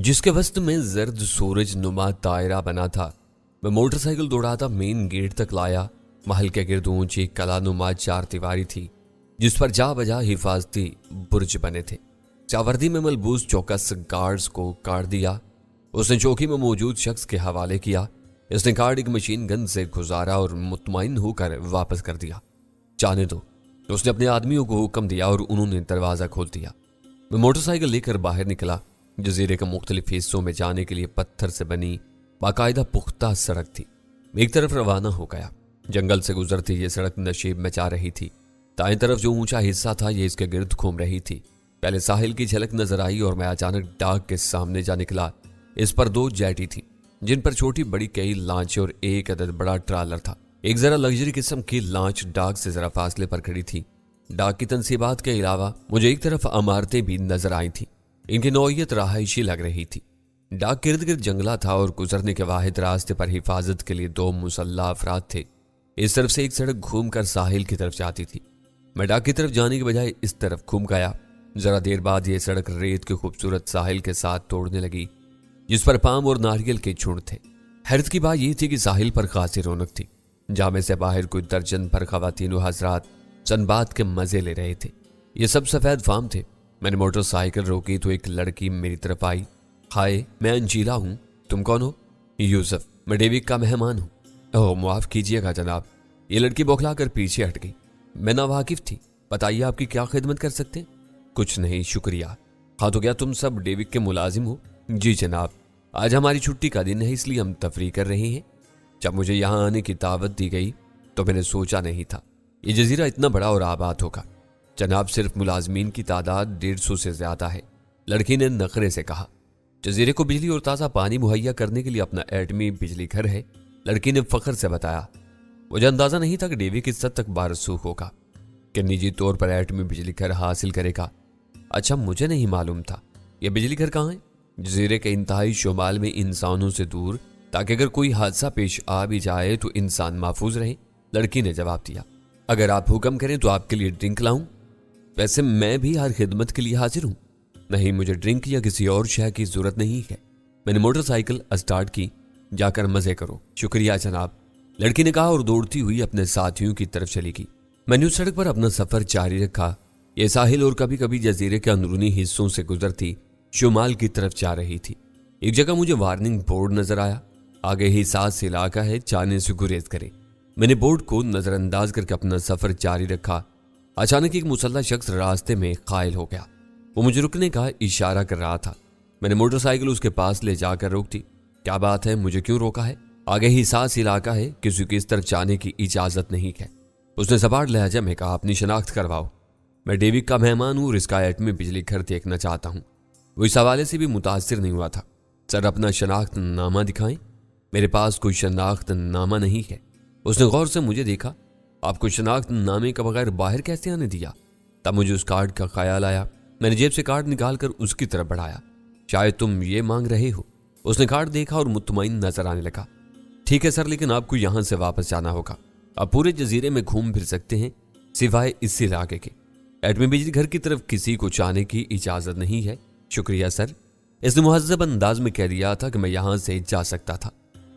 जिसके वस्त में जर्द सूरज नुमा दायरा बना था। मैं मोटरसाइकिल दौड़ाता मेन गेट तक लाया। महल के गिर्द ऊंची कलानुमा चार दीवारी थी जिस पर जा बजा हिफाजती बुर्ज बने थे। चावर्दी में मलबूस चौकस गार्ड्स को काट दिया। उसने चौकी में मौजूद शख्स के हवाले किया। इसने कार्ड एक मशीन गन से गुजारा और मुतमईन होकर वापस कर दिया। जाने दो, उसने अपने आदमियों को हुक्म दिया और उन्होंने दरवाजा खोल दिया। मैं मोटरसाइकिल लेकर बाहर निकला। जजीरे के मुख्तलिफ हिस्सों में जाने के लिए पत्थर से बनी बाकायदा पुख्ता सड़क थी। मैं एक तरफ रवाना हो गया। जंगल से गुजरती ये सड़क नशीब मचा रही थी। दाएं तरफ जो ऊंचा हिस्सा था ये इसके गिर्द घूम रही थी। पहले साहिल की झलक नजर आई और मैं अचानक डाक के सामने जा निकला। इस पर दो जेटी थी जिन पर छोटी बड़ी कई लांचें और एक अदद बड़ा ट्रालर था। एक जरा लग्जरी किस्म की लांच डाक से जरा फासले पर खड़ी थी। डाक की तनसीबात के अलावा मुझे एक तरफ इमारतें भी नजर आई थी। इनकी नौइयत रहायशी लग रही थी। डाक गिर्द गिर्द जंगला था और गुजरने के वाहिद रास्ते पर हिफाजत के लिए दो मुसल्ला अफराद थे। इस तरफ से एक सड़क घूमकर साहिल की तरफ जाती थी। मैं डाक की तरफ जाने के बजाय इस तरफ घूम गया। जरा देर बाद यह सड़क रेत के खूबसूरत साहिल के साथ तोड़ने लगी जिस पर पाम और नारियल के झुंड थे। हैरत की बात यह थी कि साहिल पर खासी रौनक थी। जामे से बाहर कोई दर्जन भर खवातीन हजरात सनबात के मजे ले रहे थे। ये सब सफेद फार्म थे। मैंने मोटरसाइकिल रोकी तो एक लड़की मेरी तरफ आई। हाय, मैं अंजीला हूँ। तुम कौन हो? यूसुफ, मैं डेविड का मेहमान हूँ। ओह, माफ कीजिएगा जनाब। ये लड़की बौखला कर पीछे हट गई। मैं नावाकिफ थी। बताइए आपकी क्या खिदमत कर सकते हैं? कुछ नहीं, शुक्रिया। हाँ, तो क्या तुम सब डेविड के मुलाजिम हो? जी जनाब, आज हमारी छुट्टी का दिन है इसलिए हम तफरी कर रहे हैं। जब मुझे यहाँ आने की दावत दी गई तो मैंने सोचा नहीं था ये जजीरा इतना बड़ा और आबाद होगा। जनाब, सिर्फ मुलाजमीन की तादाद 150 से ज्यादा है, लड़की ने नखरे से कहा। जजीरे को बिजली और ताज़ा पानी मुहैया करने के लिए अपना एटमी बिजली घर है, लड़की ने फख्र से बताया। मुझे अंदाजा नहीं था कि डेवी किस हद तक बारसूख होगा कि निजी तौर पर एटमी बिजली घर हासिल करेगा। अच्छा, मुझे नहीं मालूम था। यह बिजली घर कहाँ है? जजीरे के इंतहाई शुमाल में, इंसानों से दूर, ताकि अगर कोई हादसा पेश आ भी जाए तो इंसान महफूज रहे, लड़की ने जवाब दिया। अगर आप हुक्म करें तो आपके लिए ड्रिंक लाऊं? वैसे मैं भी हर खिदमत के लिए हाजिर हूं। नहीं, मुझे ड्रिंक या किसी और शय की जरूरत नहीं है। मैंने मोटरसाइकिल स्टार्ट की। जाकर मजे करो। शुक्रिया जनाब, लड़की ने कहा और दौड़ती हुई अपने साथियों की तरफ चली गई। मैंने उस सड़क पर अपना सफर जारी रखा। यह साहिल और कभी कभी जजीरे के अंदरूनी हिस्सों से गुजरती शुमाल की तरफ जा रही थी। एक जगह मुझे वार्निंग बोर्ड नजर आया। आगे ही सास इलाका है, जाने से गुरेज करे। मैंने बोर्ड को नजरअंदाज करके अपना सफर जारी रखा। अचानक एक मुसल्ला शख्स रास्ते में कायल हो गया। वो मुझे रुकने का इशारा कर रहा था। मैंने मोटरसाइकिल उसके पास ले जाकर रोक दी। क्या बात है, मुझे क्यों रोका है? आगे ही सास इलाका है, किसी की इस तरफ जाने की इजाजत नहीं है। उसने सपाट लहजा में कहा, अपनी शनाख्त करवाओ। मैं डेविड का मेहमान हूँ और इसका एटमी बिजली घर देखना चाहता हूँ। वो इस हवाले से भी मुतासिर नहीं हुआ था। सर, अपना शनाख्त नामा दिखाएं। मेरे पास कोई शनाख्त नामा नहीं है। उसने गौर से मुझे देखा। आपको शनाख्त नामे का बगैर बाहर कैसे आने दिया? तब मुझे उस कार्ड का ख्याल आया। मैंने जेब से कार्ड निकालकर उसकी तरफ बढ़ाया। शायद तुम ये मांग रहे हो। उसने कार्ड देखा और मुतमईन नजर आने लगा। ठीक है सर, लेकिन आपको यहां से वापस जाना होगा। आप पूरे जजीरे में घूम फिर सकते हैं सिवाय इस इलाके के। एटमी बिजली घर की तरफ किसी को जाने की इजाजत नहीं है। शुक्रिया सर। इसने मुहज्जब अंदाज में कह दिया था कि मैं यहां से जा सकता था।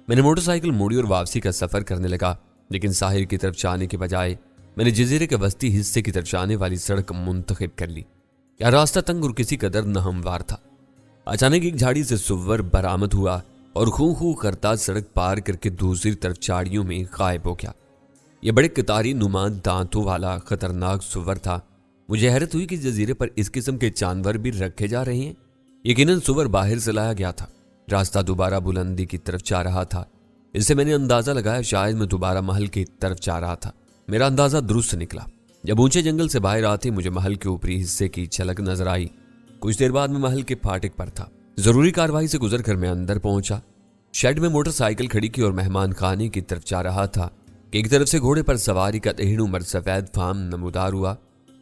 मैंने मोटरसाइकिल मोड़ी और वापसी का सफर करने लगा, लेकिन साहिल की तरफ जाने के बजाय मैंने जजीरे के वस्ती हिस्से की तरफ जाने वाली सड़क मुंतखब कर ली। यह रास्ता तंग और किसी कदर नाहमवार था। अचानक एक झाड़ी से सुअर बरामद हुआ और खू खू करता सड़क पार करके दूसरी तरफ झाड़ियों में गायब हो गया। यह बड़े कतारी नुमा दांतों वाला खतरनाक सुअर था। मुझे हैरत हुई कि जजीरे पर इस किस्म के जानवर भी रखे जा रहे हैं। यकीनन सुअर बाहर से लाया गया था। रास्ता दोबारा बुलंदी की तरफ जा रहा था। इससे मैंने अंदाजा लगाया शायद मैं दोबारा महल की तरफ जा रहा था। मेरा अंदाजा दुरुस्त निकला। जब ऊंचे जंगल से बाहर आते मुझे महल के ऊपरी हिस्से की झलक नजर आई। कुछ देर बाद मैं महल के फाटक पर था। जरूरी कार्रवाई से गुजरकर मैं अंदर पहुंचा। शेड में मोटरसाइकिल खड़ी की और मेहमान खाने की तरफ जा रहा था कि एक तरफ से घोड़े पर सवारी का तहीन उम्र सफेद फाम नमूदार हुआ।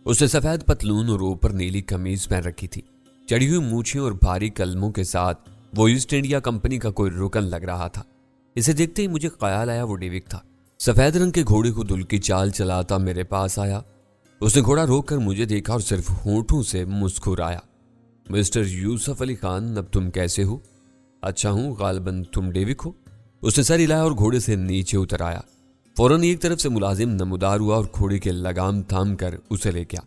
उसने सफेद पतलून और ऊपर नीली कमीज पहन रखी थी। चढ़ी हुई मूछें और भारी कलमों के साथ वो ईस्ट इंडिया कंपनी का कोई रुकन लग रहा था। इसे देखते ही मुझे ख्याल आया वो डेविड था। सफेद रंग के घोड़े को दुल की चाल चलाता मेरे पास आया। उसने घोड़ा रोककर मुझे देखा और सिर्फ होंठों से मुस्कुराया। मिस्टर यूसुफ अली खान, अब तुम कैसे हो? अच्छा हूँ, गालिबन तुम डेविक हो? उसने सर हिलाया और घोड़े से नीचे उतर आया। फौरन एक तरफ से मुलाजिम नमूदार हुआ और घोड़े के लगाम थाम कर उसे ले गया।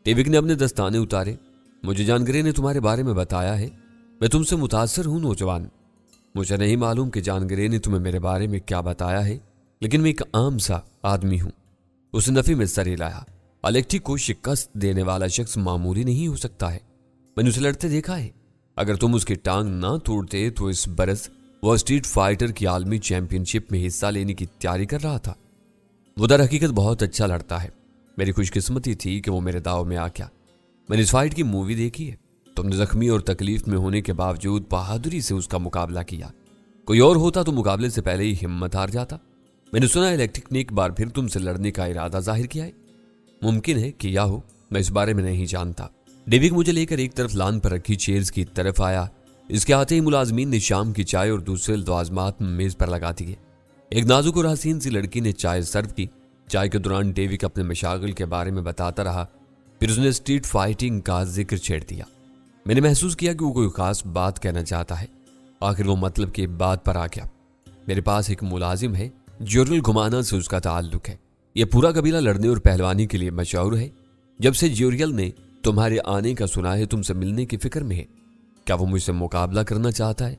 डेविक ने अपने दस्ताने उतारे। मुझे जानगरे ने तुम्हारे बारे में बताया है। मैं तुमसे मुतासर हूं नौजवान। मुझे नहीं मालूम कि जानगरे ने तुम्हें मेरे बारे में क्या बताया है, लेकिन मैं एक आम सा आदमी हूं। उसने नफी में सर हिलाया। अलेक्टी को शिकस्त देने वाला शख्स मामूली नहीं हो सकता है। मैंने उसे लड़ते देखा है। अगर तुम उसकी टांग ना तोड़ते तो इस बरस वो स्ट्रीट फाइटर की आलमी चैंपियनशिप में हिस्सा लेने की तैयारी कर रहा था। वो दर हकीकत बहुत अच्छा लड़ता है। मेरी खुशकिस्मती थी कि वो मेरे दाव में आ गया। मैंने इस फाइट की मूवी देखी है। तुमने जख्मी और तकलीफ में होने के बावजूद बहादुरी से उसका मुकाबला किया। कोई और होता तो मुकाबले से पहले ही हिम्मत हार जाता। मैंने सुना इलेक्ट्रिक ने एक बार फिर तुमसे लड़ने का इरादा जाहिर किया है। मुमकिन है किया हो, मैं इस बारे में नहीं जानता। डेविक मुझे लेकर एक तरफ लान पर रखी चेयर्स की तरफ आया। इसके आते ही मुलाजमीन ने शाम की चाय और दूसरे लवाजमात मेज पर लगा दिए। एक नाजुक और हसीन सी लड़की ने चाय सर्व की। चाय के दौरान डेविक अपने मशागिल के बारे में बताता रहा। फिर उसने स्ट्रीट फाइटिंग का जिक्र छेड़ दिया। मैंने महसूस किया कि वो कोई खास बात कहना चाहता है। आखिर वो मतलब की बात पर आ गया। मेरे पास एक मुलाजिम है, ज्योरियल घुमाना से उसका ताल्लुक है। यह पूरा कबीला लड़ने और पहलवानी के लिए मशहूर है। जब से ज्योरियल ने तुम्हारे आने का सुना है, तुमसे मिलने की फिक्र में है। क्या वो मुझसे मुकाबला करना चाहता है?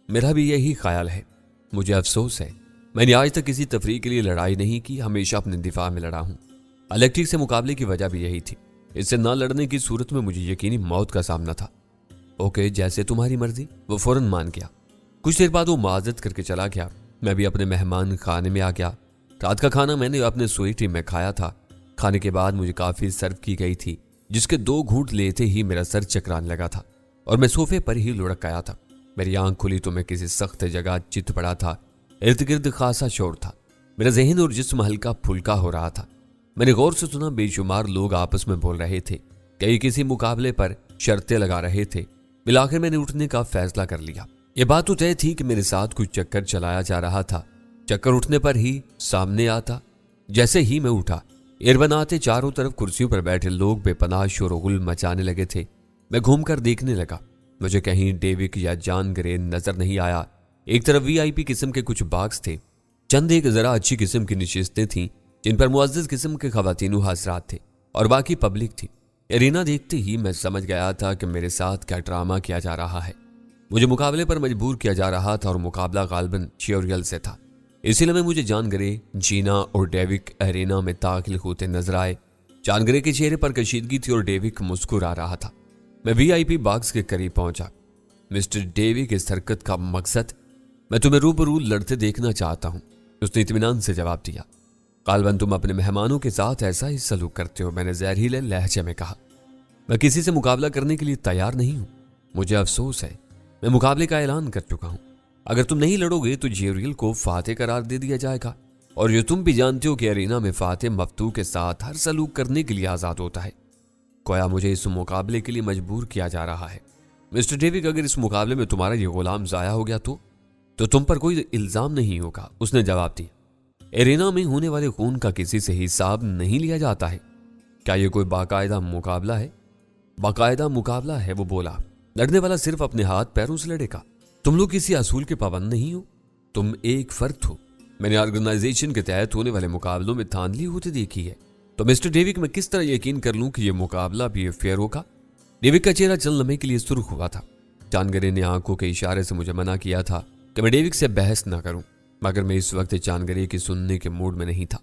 मेरा भी यही ख्याल है। मुझे अफसोस है, मैंने आज तक किसी तफरीह के लिए लड़ाई नहीं की, हमेशा अपने दिफा में लड़ा हूं। इलेक्ट्रिक से मुकाबले की वजह भी यही थी। इससे ना लड़ने की सूरत में मुझे यकीनी मौत का सामना था। ओके, जैसे तुम्हारी मर्जी। वो फौरन मान गया। कुछ देर बाद वो माजत करके चला गया। मैं भी अपने मेहमान खाने में आ गया। रात का खाना मैंने अपने स्वीटी में खाया था। खाने के बाद मुझे काफी सर्व की गई थी, जिसके 2 घूंट लेते ही मेरा सर चकराने लगा था और मैं सोफे पर ही लुढ़क आया था। मेरी आंख खुली तो मैं किसी सख्त जगह चित पड़ा था। इर्द गिर्द खासा शोर था। मेरा जहन और जिस्म हल्का फुल्का हो रहा था। मैंने गौर से सुना, बेशुमार लोग आपस में बोल रहे थे। कई किसी मुकाबले पर शर्तें लगा रहे थे। मिलाकर मैंने उठने का फैसला कर लिया। यह बात तो तय थी कि मेरे साथ कुछ चक्कर चलाया जा रहा था। चक्कर उठने पर ही सामने आता। जैसे ही मैं उठा, एर बनाते चारों तरफ कुर्सियों पर बैठे लोग बेपनाह शोरगुल मचाने लगे थे। मैं घूमकर देखने लगा। मुझे कहीं डेविक या जॉन ग्रे नजर नहीं आया। एक तरफ वीआईपी किस्म के कुछ बाक्स थे। चंद एक जरा अच्छी किस्म की नशिस्तें थीं, जिन पर मुअज़्ज़ज़ किस्म के ख़वातीनु हाज़रात थे और बाकी पब्लिक थी। एरिना देखते ही मैं समझ गया था कि मेरे साथ क्या ड्रामा किया जा रहा है। मुझे मुकाबले पर मजबूर किया जा रहा था और मुकाबला गालिबन ज्योरियल से था। इसीलिए में मुझे जॉन ग्रे, जीना और डेविक एरिना में दाखिल होते नजर आए। जॉन ग्रे के चेहरे पर कशीदगी थी और डेविक मुस्कुरा रहा था। मैं वीआईपी बॉक्स के करीब पहुंचा। मिस्टर डेविक, इस हरकत का मकसद, मैं तुम्हें रूबरू लड़ते देखना चाहता हूं। उसने इत्मीनान से जवाब दिया। गालिबन तुम अपने मेहमानों के साथ ऐसा ही सलूक करते हो, मैंने जहरीले लहजे में कहा। मैं किसी से मुकाबला करने के लिए तैयार नहीं हूं। मुझे अफसोस है, मैं मुकाबले का ऐलान कर चुका हूं। अगर तुम नहीं लड़ोगे तो ज्योरियल को फाते करार दे दिया जाएगा। और जो तुम भी जानते हो कि एरिना में फाते मफ्तू के साथ हर सलूक करने के लिए आजाद होता है। गोया मुझे इस मुकाबले के लिए मजबूर किया जा रहा है। मिस्टर डेविक, अगर इस मुकाबले में तुम्हारा ये गुलाम जाया हो गया तो तुम पर कोई इल्जाम नहीं होगा, उसने जवाब दिया। एरिना में होने वाले खून का किसी से हिसाब नहीं लिया जाता है। क्या यह कोई बाकायदा मुकाबला है? बाकायदा मुकाबला है, वो बोला। लड़ने वाला सिर्फ अपने हाथ पैरों से लड़ेगा। तुम लोग किसी असूल के पाबंद नहीं हो। तुम एक फर्द हो। मैंने ऑर्गेनाइजेशन के तहत होने वाले मुकाबलों में धांधली होती देखी है। तो मिस्टर डेविक, मैं किस तरह यकीन कर लूं कि यह मुकाबला भी फेयर होगा? डेविक का चेहरा चंद लम्हे के लिए सुर्ख हुआ था। जॉन ग्रे ने आंखों के इशारे से मुझे मना किया था कि मैं डेविक से बहस ना करूं, मगर मैं इस वक्त जॉन ग्रे की सुनने के मूड में नहीं था।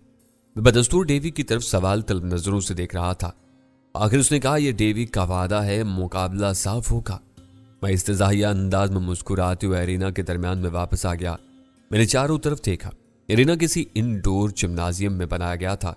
मैं बदस्तूर डेविक की तरफ सवाल तलब नजरों से देख रहा था। आखिर उसने कहा, यह डेविक का वादा है, मुकाबला साफ होगा। मैं इस्तेज़ाहिया अंदाज में मुस्कुराते हुए एरिना के दरमियान में वापस आ गया। मैंने चारों तरफ देखा। एरिना किसी इनडोर जिम्नाजियम में बनाया गया था।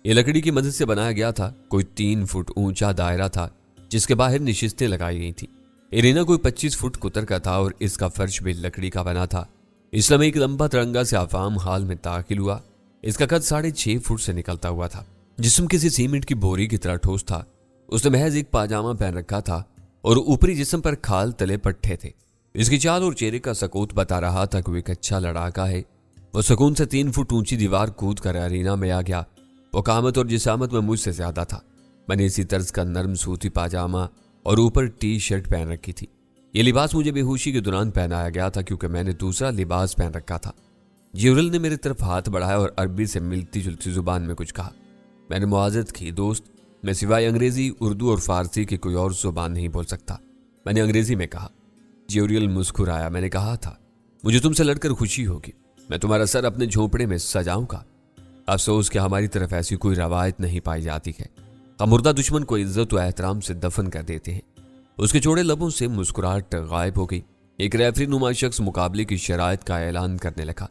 यह लकड़ी की मदद से बनाया गया था। कोई 3 फुट ऊंचा दायरा था जिसके बाहर नशिस्तें लगाई गई थी। एरिना कोई 25 फुट कुतर का था और इसका फर्श भी लकड़ी का बना था। इसमें एक लंबा तिरंगा से आवाम हाल में दाखिल हुआ। इसका कद 6.5 फुट से निकलता हुआ था। जिस्म किसी सीमेंट की बोरी की तरह ठोस था। उसने महज एक पाजामा पहन रखा था और ऊपरी जिस्म पर खाल तले पट्टे थे। इसकी चाल और चेहरे का सकूत बता रहा था कि वो एक अच्छा लड़ाका है। वो सुकून से 3 फुट ऊंची दीवार कूद कर एरिना में आ गया। वो कामत और जिसामत में मुझसे ज्यादा था। मैंने इसी तर्ज का नर्म सूती पाजामा और ऊपर टी शर्ट पहन रखी थी। ये लिबास मुझे बेहोशी के दौरान पहनाया गया था क्योंकि मैंने दूसरा लिबास पहन रखा था। ज्यूरियल ने मेरी तरफ हाथ बढ़ाया और अरबी से मिलती जुलती जुबान में कुछ कहा। मैंने मुआज़त की, दोस्त मैं सिवाय अंग्रेजी, उर्दू और फारसी की कोई और जुबान नहीं बोल सकता। मैंने अंग्रेजी में कहा। ज्यूरियल मुस्कुराया। मैंने कहा था मुझे तुमसे लड़कर खुशी होगी, मैं तुम्हारा सर अपने झोंपड़े में सजाऊंगा। अफसोस कि हमारी तरफ ऐसी कोई रवायत नहीं पाई जाती है। हम मुर्दा दुश्मन को इज्जत व एहतराम से दफन कर देते हैं। उसके चौड़े लबों से मुस्कुराहट गायब हो गई। एक रेफरी नुमा शख्स मुकाबले की शराइत का ऐलान करने लगा।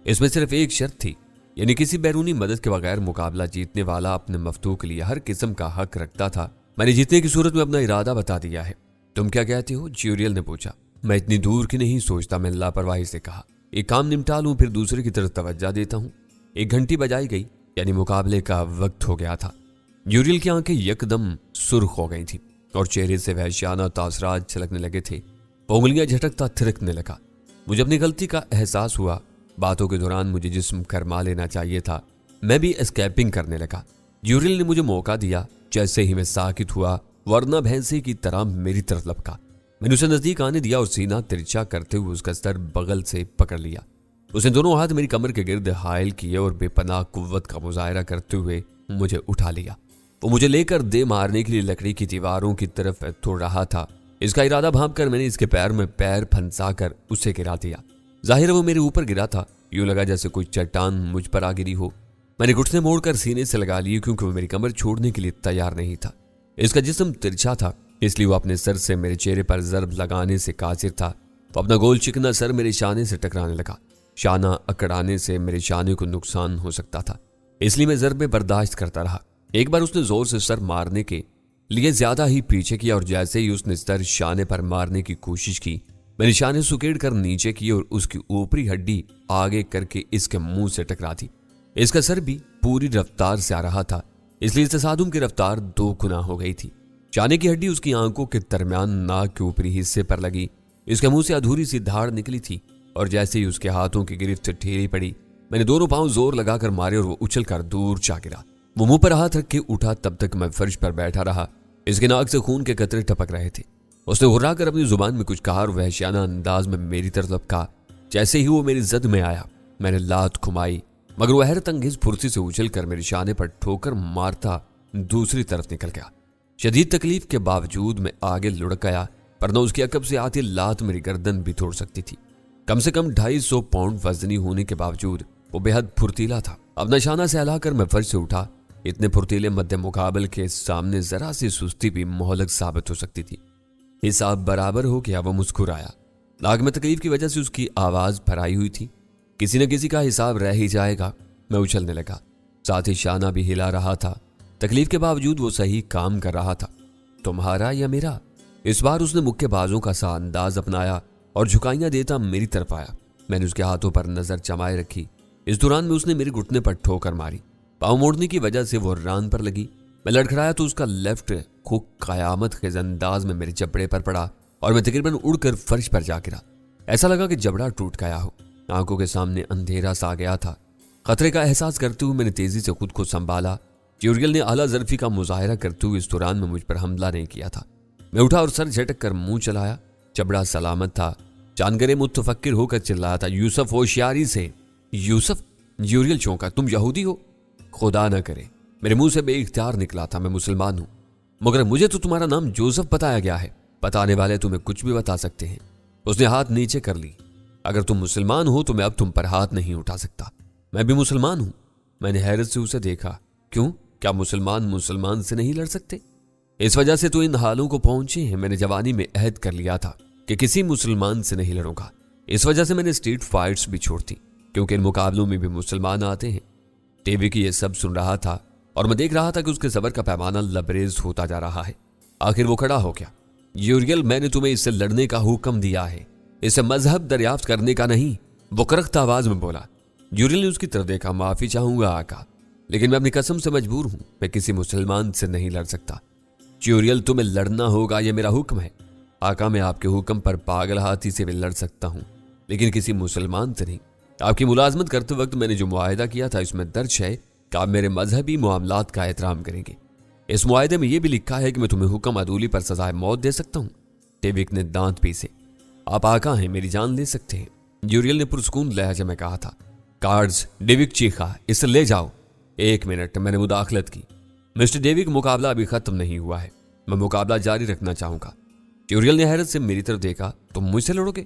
इसमें सिर्फ एक शर्त थी, यानी किसी बैरूनी मदद के बगैर मुकाबला जीतने वाला अपने मफ्तूह के लिए हर किस्म का हक रखता था। मैंने जीतने की सूरत में अपना इरादा बता दिया है। तुम क्या कहते हो? ज्यूरियल ने पूछा। मैं इतनी दूर की नहीं सोचता, मैंने लापरवाही से कहा। एक काम निपटा लूं फिर दूसरे की तरफ तवज्जो देता हूं। एक घंटी बजाई गई, यानी मुकाबले का वक्त हो गया था। ज्यूरियल की आंखें यकदम सुर्ख हो गई थी और चेहरे से वहशियाना तासरात छलकने लगे थे। वो उंगलियां झटकता थिरकने लगा। मुझे अपनी गलती का एहसास हुआ। बातों के दौरान मुझे जिस्म करमा लेना चाहिए था। मैं भी एस्केपिंग करने लगा। ज्यूरियल ने मुझे मौका दिया। जैसे ही मैं साकित हुआ, वरना भैंसे की तरह मेरी तरफ लपका। मैंने उसे नजदीक आने दिया और सीना तिरछा करते हुए उसका सर बगल से पकड़ लिया। उसने दोनों हाथ मेरी कमर के गिर्द हायल किए और बेपनाह कुव्वत का मुजाहरा करते हुए मुझे उठा लिया। वो मुझे लेकर दे मारने के लिए लकड़ी की दीवारों की तरफ तोड़ रहा था। इसका इरादा भांपकर मैंने इसके पैर में पैर फंसाकर उसे गिरा दिया। जाहिर है वो मेरे ऊपर गिरा था। यूं लगा जैसे कोई चट्टान मुझ पर आ गिरी हो। मैंने घुटने मोड़कर सीने से लगा लिए क्योंकि वो मेरी कमर छोड़ने के लिए तैयार नहीं था। इसका जिस्म तिरछा था, इसलिए वो अपने सर से मेरे चेहरे पर जर्ब लगाने से कासिर था। तो अपना गोल चिकना सर मेरे शाने से टकराने लगा। शाना अकड़ाने से मेरे शाने को नुकसान हो सकता था, इसलिए मैं जर्बे बर्दाश्त करता रहा। एक बार उसने जोर से सर मारने के लिए ज्यादा ही पीछे किया और जैसे ही उसने सर शाने पर मारने की कोशिश की, मैंने शाने सुकेड़ कर नीचे की और उसकी ऊपरी हड्डी आगे करके इसके मुंह से टकरा दी। इसका सर भी पूरी रफ्तार से आ रहा था, इसलिए इस तसादुम की रफ्तार दो गुना हो गई थी। शाने की हड्डी उसकी आंखों के दरमियान नाक के ऊपरी हिस्से पर लगी। इसके मुंह से अधूरी सी धाड़ निकली थी और जैसे ही उसके हाथों की गिरफ्त ढीली पड़ी, मैंने दोनों पांव जोर लगाकर मारे और वो उछलकर दूर जा गिरा। वो मुंह पर हाथ रख के उठा, तब तक मैं फर्श पर बैठा रहा। इसके नाक से खून के कतरे टपक रहे थे। उसने हुर्राकर अपनी जुबान में कुछ कहा और वहशियाना अंदाज में मेरी तरफ लपका। जैसे ही वो मेरी जद में आया, मैंने लात घुमाई, मगर वो हैरत अंगेज फुर्ती से उछलकर मेरे शाने पर ठोकर मारता दूसरी तरफ निकल गया। शदीद तकलीफ के बावजूद मैं आगे लुढ़क गया, पर न उसकी अकब से आती लात मेरी गर्दन भी तोड़ सकती थी। कम से कम 250 पाउंड वजनी होने के बावजूद वो बेहद फुर्तीला था। अपना शाना सहलाकर मैं फर्श से उठा। इतने फुर्तीले मध्य मुकाबल के सामने जरा सी सुस्ती भी मोहलक साबित हो सकती थी। हिसाब बराबर हो गया। वो मुस्कुराया। नाक में तकलीफ की वजह से उसकी आवाज भराई हुई थी। किसी न किसी का हिसाब रह ही जाएगा। मैं उछलने लगा, साथ ही शाना भी हिला रहा था। तकलीफ के बावजूद वो सही काम कर रहा था। तुम्हारा या मेरा? इस बार उसने मुक्केबाजों का सा अंदाज अपनाया और झुकाइयां देता मेरी तरफ आया। मैंने उसके हाथों पर नजर जमाए रखी। इस दौरान में उसने मेरे घुटने पर ठोकर मारी। पांव मोड़ने की वजह से वो रान पर लगी। मैं लड़खड़ाया तो उसका लेफ्ट हुक कयामत के अंदाज में मेरे जबड़े पर पड़ा और मैं तकरीबन उड़कर फर्श पर जा गिरा। ऐसा लगा कि जबड़ा टूट गया हो। आंखों के सामने अंधेरा सा आ गया था। खतरे का एहसास करते हुए मैंने तेजी से खुद को संभाला। ज्यूरियल ने आला ज़र्फी का मुजाहरा करते हुए इस दौरान में मुझ पर हमला नहीं किया था। मैं उठा और सर झटक कर मुंह चलाया। जबड़ा सलामत था। जानगरे मुतफक्किर होकर चिल्लाया था, यूसुफ होशियारी से। यूसुफ? ज्यूरियल चौंका। तुम यहूदी हो? खुदा न करे, मेरे मुंह से बेइख्तियार निकला था, मैं मुसलमान हूं। मगर मुझे तो तुम्हारा नाम जोसेफ बताया गया है। बताने वाले तुम्हें कुछ भी बता सकते हैं। उसने हाथ नीचे कर ली। अगर तुम मुसलमान हो तो मैं अब तुम पर हाथ नहीं उठा सकता। मैं भी मुसलमान हूं। मैंने हैरत से उसे देखा। क्यों? क्या मुसलमान मुसलमान से नहीं लड़ सकते? इस वजह से तो इन हालों को पहुंचे हैं। मैंने जवानी में अहद कर लिया था कि किसी मुसलमान से नहीं लड़ूंगा। इस वजह से मैंने स्ट्रीट फाइट्स भी छोड़ दी, क्योंकि इन मुकाबलों में भी मुसलमान आते हैं। टीवी की यह सब सुन रहा था और मैं देख रहा था कि उसके सबर का पैमाना लबरेज होता जा रहा है। आखिर वो खड़ा हो गया। ज्यूरियल, मैंने तुम्हें इससे लड़ने का हुक्म दिया है, इसे मजहब दरियाफ्त करने का नहीं। वो करख्त आवाज में बोला। ज्यूरियल ने उसकी तरफ देखा। माफी चाहूंगा आका, लेकिन मैं अपनी कसम से मजबूर हूं। मैं किसी मुसलमान से नहीं लड़ सकता। ज्यूरियल, तुम्हें लड़ना होगा, यह मेरा हुक्म है। आका, मैं आपके हुक्म पर पागल हाथी से भी लड़ सकता हूं, लेकिन किसी मुसलमान से नहीं। आपकी मुलाजमत करते वक्त मैंने जो मुआहिदा किया था इसमें दर्ज है कि आप मेरे मजहबी मामलात का एहतराम करेंगे। इस मुआहदे में यह भी लिखा है कि मैं तुम्हें हुक्म अदूली पर सजाए मौत दे सकता हूं। डेविक ने दांत पीसे। आप आका हैं, मेरी जान ले सकते हैं, ज्यूरियल ने पुरस्कून लहजे में कहा था। कार्ड्स, डेविक चीखा, इसे ले जाओ। 1 मिनट, मैंने मुदाखलत की। मिस्टर डेविक, मुकाबला अभी खत्म नहीं हुआ है, मैं मुकाबला जारी रखना चाहूंगा। ज्यूरियल ने हैरत से मेरी तरफ देखा। तुम मुझसे लड़ोगे?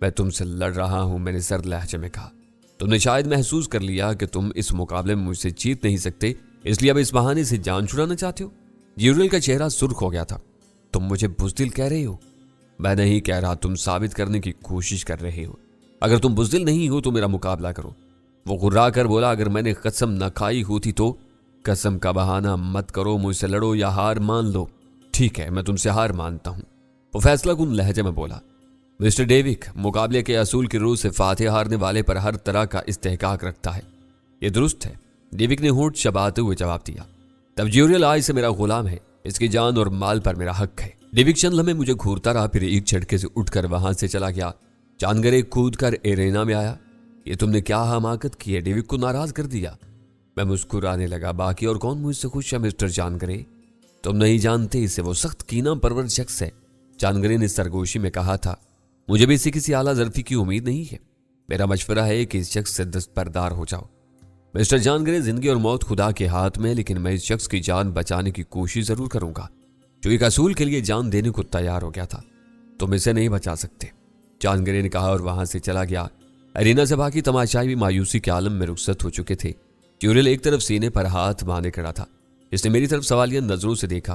मैं तुमसे लड़ रहा हूं, मैंने सर्द लहजे में कहा। तुमने शायद महसूस कर लिया कि तुम इस मुकाबले में मुझसे जीत नहीं सकते, इसलिए अब इस बहाने से जान छुड़ाना चाहते हो। ज्यूरियल का चेहरा सुर्ख हो गया था। तुम मुझे बुज़दिल कह रहे हो? मैं नहीं कह रहा, तुम साबित करने की कोशिश कर रहे हो। अगर तुम बुज़दिल नहीं हो तो मेरा मुकाबला करो। वो गुर्रा कर बोला, अगर मैंने कसम न खाई होती तो। कसम का बहाना मत करो, मुझसे लड़ो या हार मान लो। ठीक है, मैं तुमसे हार मानता हूं, वो फैसला कुन लहजे में बोला। मिस्टर डेविक, मुकाबले के असूल की रूह से फातेह हारने वाले पर हर तरह का इस्तेहकाक रखता है। यह दुरुस्त है, डेविक ने होंठ चबाते हुए जवाब दिया। तब ज्यूरियल आज से मेरा गुलाम है, इसकी जान और माल पर मेरा हक है। डेविक चंद लम्हे मुझे घूरता रहा, फिर एक झटके से उठकर वहां से चला गया। चांदगरे कूद कर एरेना में आया। ये तुमने क्या हमाकत की है? डेविक को नाराज कर दिया। मैं मुस्कुराने लगा। बाकी और कौन मुझसे खुश है मिस्टर चांदगरे? तुम नहीं जानते इसे, वो सख्त कीना परवर शख्स है, चांदगरे ने सरगोशी में कहा था। मुझे भी इसी किसी आला ज़र्फी की उम्मीद नहीं है। मेरा मशवरा है कि इस शख्स से दस्तबरदार हो जाओ। मिस्टर चांदगरे, जिंदगी और मौत खुदा के हाथ में, लेकिन मैं इस शख्स की जान बचाने की कोशिश जरूर करूंगा जो एक असूल के लिए जान देने को तैयार हो गया था। तुम इसे नहीं बचा सकते, चांदगरे ने कहा और वहां से चला गया। अरीना से बाकी तमाशाई भी मायूसी के आलम में रुखसत हो चुके थे। ज्यूरियल एक तरफ सीने पर हाथ बांधे खड़ा था। इसने मेरी तरफ सवालिया नजरों से देखा।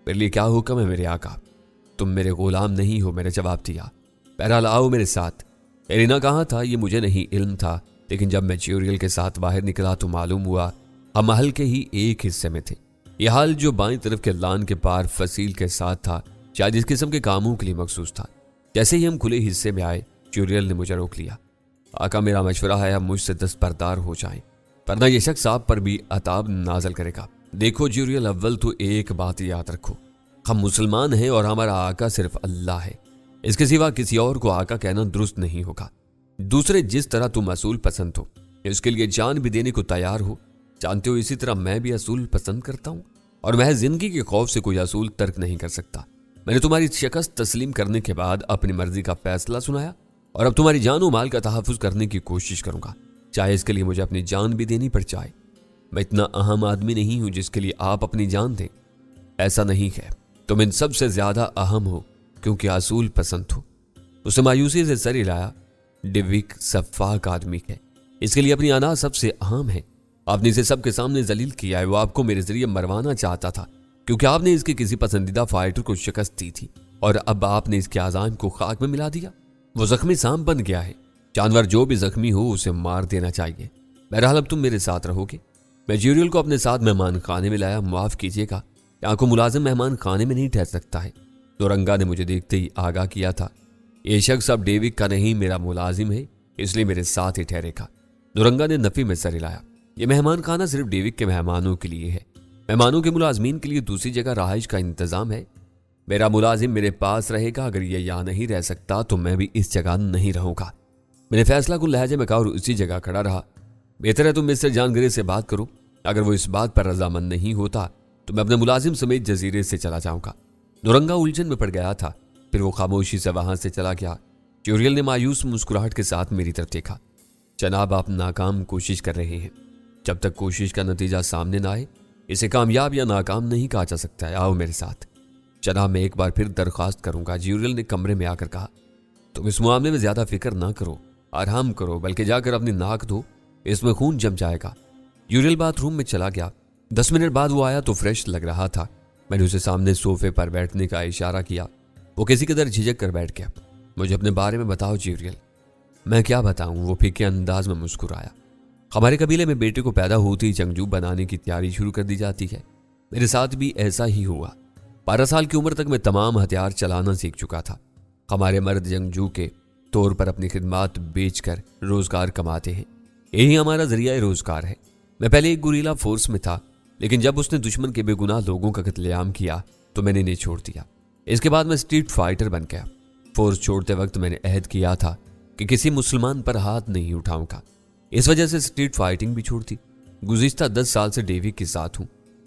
मेरे लिए क्या हुक्म है मेरे आका? तुम मेरे गुलाम नहीं हो, मैंने जवाब दिया। बहरहाल आओ मेरे साथ। एरिना कहाँ था ये मुझे नहीं इल्म था, लेकिन जब मैं ज्यूरियल के साथ बाहर निकला तो मालूम हुआ हम महल के ही एक हिस्से में थे। यह हाल जो बाईं तरफ के लान के पार फसील के साथ था, शायद इस किस्म के कामों के लिए मखसूस था। जैसे ही हम खुले हिस्से में आए, ज्यूरियल ने मुझे रोक लिया। आका, मेरा मशवरा है आप मुझसे दस्तबरदार हो जाएं, वरना यह शख्स आप पर भी अताब नाजल करेगा। देखो ज्यूरियल, अव्वल तो एक बात याद रखो, हम मुसलमान हैं और हमारा आका सिर्फ अल्लाह है। इसके सिवा किसी और को आका कहना दुरुस्त नहीं होगा। दूसरे, जिस तरह तुम असूल पसंद हो, इसके लिए जान भी देने को तैयार हो, जानते हो इसी तरह मैं भी असूल पसंद करता हूं और महज जिंदगी के खौफ से कोई असूल तर्क नहीं कर सकता। मैंने तुम्हारी शिकस्त तस्लीम करने के बाद अपनी मर्जी का फैसला सुनाया और अब तुम्हारी जान और माल का तहफ़्फ़ुज़ करने की कोशिश करूंगा, चाहे इसके लिए मुझे अपनी जान भी देनी पड़ जाए। मैं इतना अहम आदमी नहीं हूं जिसके लिए आप अपनी जान दें। ऐसा नहीं है, तुम इन सब से ज्यादा अहम हो क्योंकि असूल पसंद हो। उसे मायूसी से सर हिलाया। डेविक सफ़ाक आदमी है, इसके लिए अपनी अना सबसे अहम है। आपने इसे सबके सामने जलील किया है। वो आपको मेरे जरिए मरवाना चाहता था क्योंकि आपने इसके किसी पसंदीदा फाइटर को शिकस्त दी थी और अब आपने इसके आज़ाम को खाक में मिला दिया। वो जख्मी सांप बन गया है। जानवर जो भी जख्मी हो उसे मार देना चाहिए। बहरहाल अब तुम मेरे साथ रहोगे। मैं ज्यूरियल को अपने साथ मेहमान खाने में लाया। माफ कीजिएगा, यहाँ को मुलाजिम मेहमान खाने में नहीं ठहर सकता है। दोरंगा ने मुझे देखते ही आगाह किया था, ये शख्स अब डेविक का नहीं मेरा मुलाजिम है, इसलिए मेरे साथ ही ठहरेगा। दोरंगा ने नफी में सर हिलाया। यह मेहमान खाना सिर्फ डेविक के मेहमानों के लिए है, मेहमानों के मुलाजमीन के लिए दूसरी जगह रहाइश का इंतजाम है। मेरा मुलाजिम मेरे पास रहेगा, अगर ये यहाँ नहीं रह सकता तो मैं भी इस जगह नहीं रहूंगा। मैंने फैसला को लहजे में कहा और उसी जगह खड़ा रहा। बेहतर है तुम मिस्टर जानगरे से बात करो। अगर वो इस बात पर रजामंद नहीं होता तो मैं अपने मुलाजिम समेत जजीरे से चला जाऊंगा। दोरंगा उलझन में पड़ गया था, फिर वो खामोशी से वहां से चला गया। ज्यूरियल ने मायूस मुस्कुराहट के साथ मेरी तरफ देखा। जनाब, आप नाकाम कोशिश कर रहे हैं। जब तक कोशिश का नतीजा सामने ना आए इसे कामयाब या नाकाम नहीं कहा जा सकता है। आओ मेरे साथ। जनाब, मैं एक बार फिर दरख्वास्त करूंगा, ज्यूरियल ने कमरे में आकर कहा। तुम इस मामले में ज्यादा फिक्र ना करो, आराम करो, बल्कि जाकर अपनी नाक धो, इसमें खून जम जाएगा। ज्यूरियल बाथरूम में चला गया। 10 मिनट बाद वो आया तो फ्रेश लग रहा था। मैंने उसे सामने सोफे पर बैठने का इशारा किया। वो किसी कदर झिझक कर बैठ गया। मुझे अपने बारे में बताओ ज्यूरियल। मैं क्या बताऊं, वो फीके अंदाज में मुस्कुराया। हमारे कबीले में बेटे को पैदा होते ही जंगजू बनाने की तैयारी शुरू कर दी जाती है। मेरे साथ भी ऐसा ही हुआ। 12 साल की उम्र तक मैं तमाम हथियार चलाना सीख चुका था। हमारे मर्द जंगजू के तौर पर अपनी खिदमात बेचकर रोजगार कमाते हैं, यही हमारा जरिया रोजगार है। मैं पहले एक गुरीला फोर्स में था, लेकिन जब उसने दुश्मन के बेगुनाह लोगों का कत्लेआम किया तो मैंने इन्हें छोड़ दिया। इसके बाद मैं स्ट्रीट फाइटर बन गया। फोर्स छोड़ते वक्त मैंने अहद किया था कि किसी मुसलमान पर हाथ नहीं उठाऊंगा। इस वजह से स्ट्रीट फाइटिंग भी छोड़ दी। गुज़िश्ता 10 साल से डेविक के साथ हूं।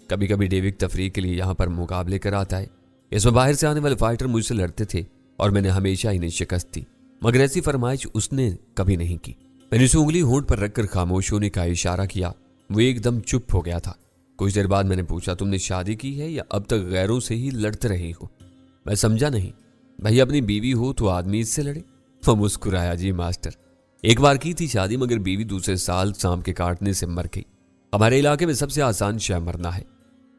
कभी कभी डेविड तफरीह के लिए यहाँ पर मुकाबले कराता है। इसमें बाहर से आने वाले फाइटर मुझसे लड़ते थे और मैंने हमेशा इन्हें शिकस्त दी, मगर ऐसी फरमाइश उसने कभी नहीं की। मैंने उसे उंगली होंठ पर रखकर खामोश होने का इशारा किया। वो एकदम चुप हो गया था। कुछ देर बाद मैंने पूछा, तुमने शादी की है या अब तक गैरों से ही लड़ते रहे हो? मैं समझा नहीं। भाई अपनी बीवी हो तो आदमी इससे लड़े? वो मुस्कुराया, जी मास्टर, एक बार की थी शादी, मगर बीवी दूसरे साल सांप के काटने से मर गई। हमारे इलाके में सबसे आसान शय मरना है।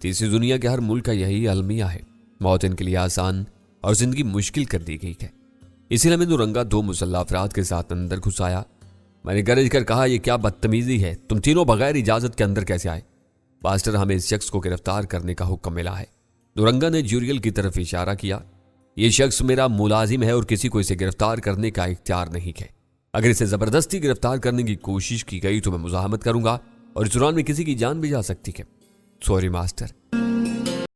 तीसरी दुनिया के हर मुल्क का यही अलमिया है। मौत इनके लिए आसान और जिंदगी मुश्किल कर दी गई है। इसीलिए मैं नुरंगा 2 मुसल्लह अफराद के साथ अंदर घुस आया। मैंने गरज कर कहा, यह क्या बदतमीजी है, तुम तीनों बगैर इजाजत के अंदर कैसे आए? मास्टर, हमें इस शख्स को गिरफ्तार करने का हुक्म मिला है। नुरंगा ने ज्यूरियल की तरफ इशारा किया। यह शख्स मेरा मुलाजिम है और किसी को इसे गिरफ्तार करने का इख्तियार नहीं है। अगर इसे जबरदस्ती गिरफ्तार करने की कोशिश की गई तो मैं मुजाहमत करूंगा और इस दौरान में किसी की जान भी जा सकती है। Sorry master.